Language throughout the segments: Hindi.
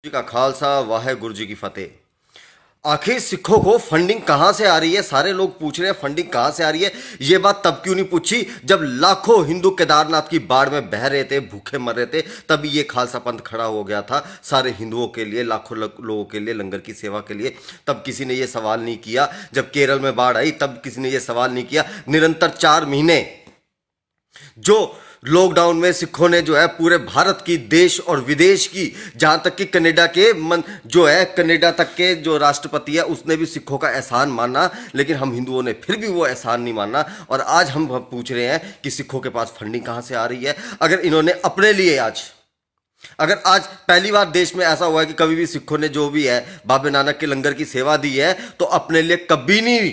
जी का खालसा वाहेगुरु जी की फतेह। आखिर सिखों को फंडिंग कहां से आ रही है? सारे लोग पूछ रहे हैं फंडिंग कहां से आ रही है। ये बात तब क्यों नहीं पूछी जब लाखों हिंदू केदारनाथ की बाढ़ में बह रहे थे, भूखे मर रहे थे, तभी ये खालसा पंथ खड़ा हो गया था सारे हिंदुओं के लिए, लाखों लोगों के लिए, लंगर की सेवा के लिए। तब किसी ने ये सवाल नहीं किया। जब केरल में बाढ़ आई तब किसी ने ये सवाल नहीं किया। निरंतर 4 महीने जो लॉकडाउन में सिखों ने जो है पूरे भारत की, देश और विदेश की, जहां तक कि कनाडा के जो है कनाडा तक के जो राष्ट्रपति है उसने भी सिखों का एहसान माना, लेकिन हम हिंदुओं ने फिर भी वो एहसान नहीं माना। और आज हम पूछ रहे हैं कि सिखों के पास फंडिंग कहां से आ रही है। अगर इन्होंने अपने लिए अगर आज पहली बार देश में ऐसा हुआ है कि कभी भी सिखों ने जो भी है बाबे नानक के लंगर की सेवा दी है तो अपने लिए कभी नहीं,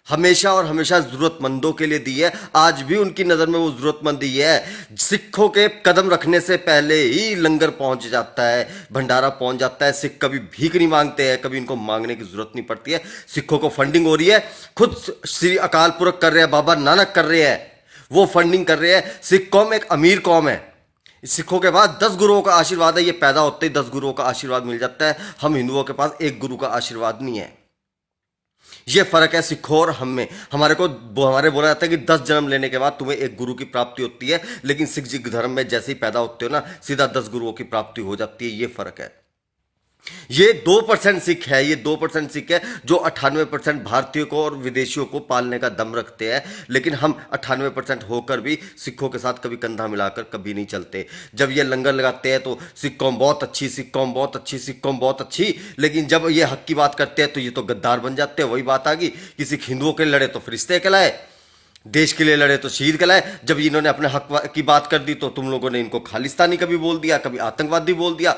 हमेशा और हमेशा जरूरतमंदों के लिए दी है। आज भी उनकी नजर में वो जरूरतमंद ही है। सिखों के कदम रखने से पहले ही लंगर पहुंच जाता है, भंडारा पहुंच जाता है। सिख कभी भीख नहीं मांगते हैं, कभी इनको मांगने की जरूरत नहीं पड़ती है। सिखों को फंडिंग हो रही है, खुद श्री अकाल पुरख कर रहे हैं, बाबा नानक कर रहे हैं, वो फंडिंग कर रहे हैं। सिख कौम एक अमीर कौम है। सिखों के पास 10 गुरुओं का आशीर्वाद है। ये पैदा होते ही 10 गुरुओं का आशीर्वाद मिल जाता है। हम हिंदुओं के पास एक गुरु का आशीर्वाद नहीं है। ये फर्क है सिखों और हम में। हमारे बोला जाता है कि 10 जन्म लेने के बाद तुम्हें एक गुरु की प्राप्ति होती है, लेकिन सिख जी धर्म में जैसे ही पैदा होते हो ना, सीधा 10 गुरुओं की प्राप्ति हो जाती है। ये फर्क है। ये 2% सिख है, ये 2% सिख है जो 98% भारतीयों को और विदेशियों को पालने का दम रखते हैं। लेकिन हम 98% होकर भी सिखों के साथ कभी कंधा मिलाकर कभी नहीं चलते। जब ये लंगर लगाते हैं तो सिख कौम बहुत अच्छी, सिख कौम बहुत अच्छी, सिख कौम बहुत अच्छी, लेकिन जब ये हक की बात करते हैं तो ये तो गद्दार बन जाते हैं। वही बात आ गई कि सिख हिंदुओं के लड़े तो फरिश्ते कहलाए, देश के लिए लड़े तो शहीद कहलाए। जब इन्होंने अपने हक की बात कर दी तो तुम लोगों ने इनको खालिस्तानी कभी बोल दिया, कभी आतंकवादी बोल दिया।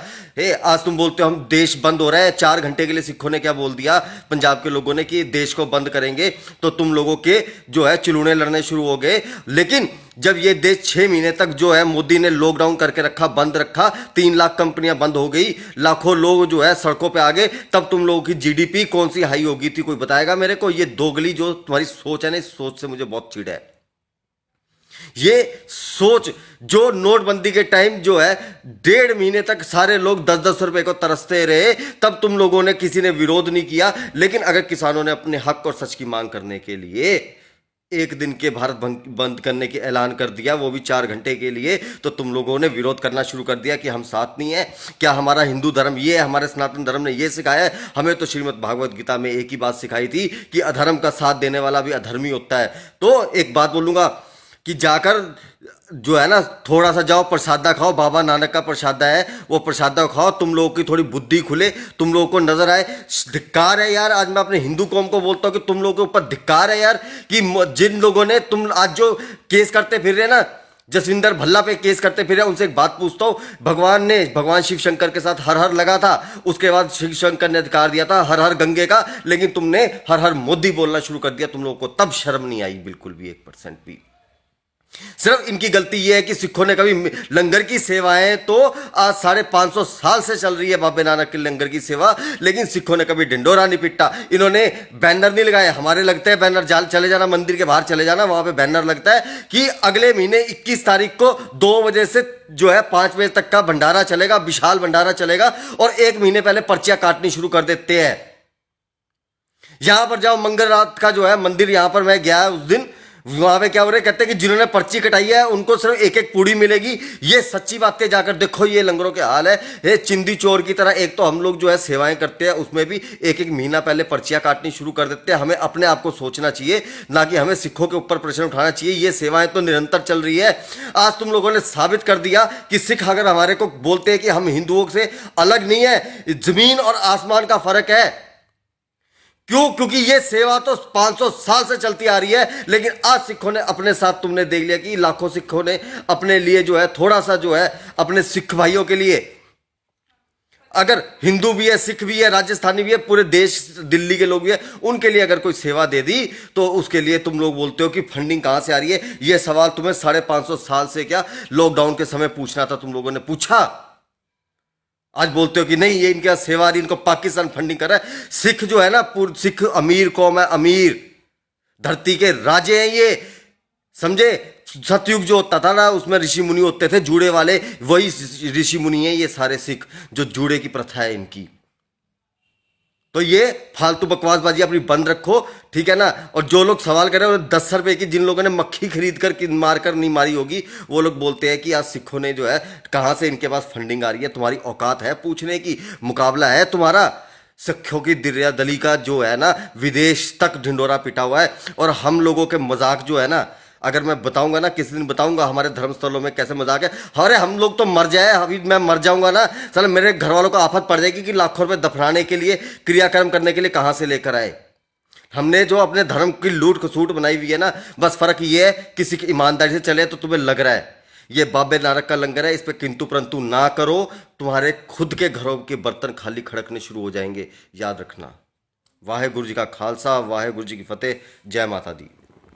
आज तुम बोलते हो हम देश बंद हो रहा है। 4 घंटे के लिए सिखों ने क्या बोल दिया पंजाब के लोगों ने कि देश को बंद करेंगे, तो तुम लोगों के जो है चिलूने लड़ने शुरू हो गए। लेकिन जब ये देश 6 महीने तक जो है मोदी ने लॉकडाउन करके रखा, बंद रखा, 3 लाख कंपनियां बंद हो गई, लाखों लोग जो है सड़कों पे आ गए, तब तुम लोगों की जीडीपी कौन सी हाई हो गई थी? कोई बताएगा मेरे को? ये दोगली जो तुम्हारी सोच है ना, इस सोच से मुझे बहुत चिढ़ है। ये सोच जो नोटबंदी के टाइम जो है 1.5 महीने तक सारे लोग 10-10 रुपए को तरसते रहे, तब तुम लोगों ने किसी ने विरोध नहीं किया। लेकिन अगर किसानों ने अपने हक और सच की मांग करने के लिए 1 दिन के भारत बंद करने की ऐलान कर दिया, वो भी 4 घंटे के लिए, तो तुम लोगों ने विरोध करना शुरू कर दिया कि हम साथ नहीं है। क्या हमारा हिंदू धर्म ये है, हमारे सनातन धर्म ने ये सिखाया है? हमें तो श्रीमद् भागवत गीता में एक ही बात सिखाई थी कि अधर्म का साथ देने वाला भी अधर्मी होता है। तो एक बात बोलूंगा कि जाकर जो है ना, थोड़ा सा जाओ प्रसादा खाओ, बाबा नानक का प्रसादा है, वो प्रसादा खाओ, तुम लोगों की थोड़ी बुद्धि खुले, तुम लोगों को नजर आए। धिक्कार है यार, आज मैं अपने हिंदू कौम को बोलता हूं कि तुम लोगों के ऊपर धिक्कार है यार, कि जिन लोगों ने तुम आज जो केस करते फिर रहे ना, जसविंदर भल्ला पे केस करते फिर, उनसे एक बात पूछता हूं, भगवान शिव शंकर के साथ हर हर लगा था, उसके बाद शिव शंकर ने अधिकार दिया था हर हर गंगे का, लेकिन तुमने हर हर मोदी बोलना शुरू कर दिया। तुम लोगों को तब शर्म नहीं आई बिल्कुल भी, 1% भी। सिर्फ इनकी गलती यह है कि सिखों ने कभी लंगर की सेवाएं तो आज 550 साल से चल रही है बाबे नानक के लंगर की सेवा, लेकिन सिखों ने कभी डिंडोरा नहीं पिटा। इन्होंने बैनर नहीं लगाए। हमारे लगते हैं बैनर, जाल चले जाना, मंदिर के बाहर चले जाना, वहां पे बैनर लगता है कि अगले महीने 21 तारीख को 2 बजे से जो है 5 बजे तक का भंडारा चलेगा, विशाल भंडारा चलेगा, और 1 महीने पहले पर्चियां काटनी शुरू कर देते हैं। यहां पर जाओ, मंगल रात का जो है मंदिर, यहां पर मैं गया उस दिन, वहां पे क्या हो रहा है, कहते हैं कि जिन्होंने पर्ची कटाई है उनको सिर्फ एक एक पूड़ी मिलेगी। ये सच्ची बातें जाकर देखो, ये लंगरों के हाल है। ये चिंदी चोर की तरह एक तो हम लोग जो है सेवाएं करते हैं, उसमें भी 1-1 महीना पहले पर्चियां काटनी शुरू कर देते हैं। हमें अपने आप को सोचना चाहिए, ना कि हमें सिखों के ऊपर प्रश्न उठाना चाहिए। ये सेवाएं तो निरंतर चल रही है। आज तुम लोगों ने साबित कर दिया कि सिख अगर हमारे को बोलते हैं कि हम हिंदुओं से अलग नहीं है, जमीन और आसमान का फर्क है। क्यों? क्योंकि ये सेवा तो 500 साल से चलती आ रही है, लेकिन आज सिखों ने अपने साथ, तुमने देख लिया कि लाखों सिखों ने अपने लिए जो है थोड़ा सा जो है अपने सिख भाइयों के लिए, अगर हिंदू भी है, सिख भी है, राजस्थानी भी है, पूरे देश दिल्ली के लोग भी है, उनके लिए अगर कोई सेवा दे दी तो उसके लिए तुम लोग बोलते हो कि फंडिंग कहां से आ रही है। यह सवाल तुम्हें 550 साल से क्या लॉकडाउन के समय पूछना था, तुम लोगों ने पूछा। आज बोलते हो कि नहीं, ये इनका सेवा, इनको पाकिस्तान फंडिंग कर रहा है। सिख जो है ना, सिख अमीर कौम है, अमीर, धरती के राजे हैं ये, समझे। सतयुग जो होता था ना, उसमें ऋषि मुनि होते थे जूड़े वाले, वही ऋषि मुनि है ये सारे सिख, जो जूड़े की प्रथा है इनकी। तो ये फालतू बकवासबाजी अपनी बंद रखो, ठीक है ना। और जो लोग सवाल कर रहे हैं 10 रुपए की, जिन लोगों ने मक्खी खरीद कर मार कर नहीं मारी होगी, वो लोग बोलते हैं कि आज सिखों ने जो है, कहां से इनके पास फंडिंग आ रही है, तुम्हारी औकात है पूछने की, मुकाबला है तुम्हारा। सिखों की दिरिया दली का जो है ना, विदेश तक ढिंडोरा पिटा हुआ है। और हम लोगों के मजाक जो है ना, अगर मैं बताऊंगा ना, किसी दिन बताऊंगा हमारे धर्मस्थलों में कैसे मजाक है। अरे हम लोग तो मर जाए, अभी मैं मर जाऊंगा ना, साला मेरे घर वालों को आफत पड़ जाएगी कि लाखों रुपए दफनाने के लिए, क्रियाक्रम करने के लिए कहां से लेकर आए। हमने जो अपने धर्म की लूट खसूट बनाई हुई है ना, बस फर्क ये है किसी की ईमानदारी से चले तो तुम्हें लग रहा है ये बाबे नानक का लंगर है, इस पे किंतु परंतु ना करो, तुम्हारे खुद के घरों के बर्तन खाली खड़कने शुरू हो जाएंगे, याद रखना। वाहे गुरु जी का खालसा, वाहे गुरु जी की फतेह, जय माता दी।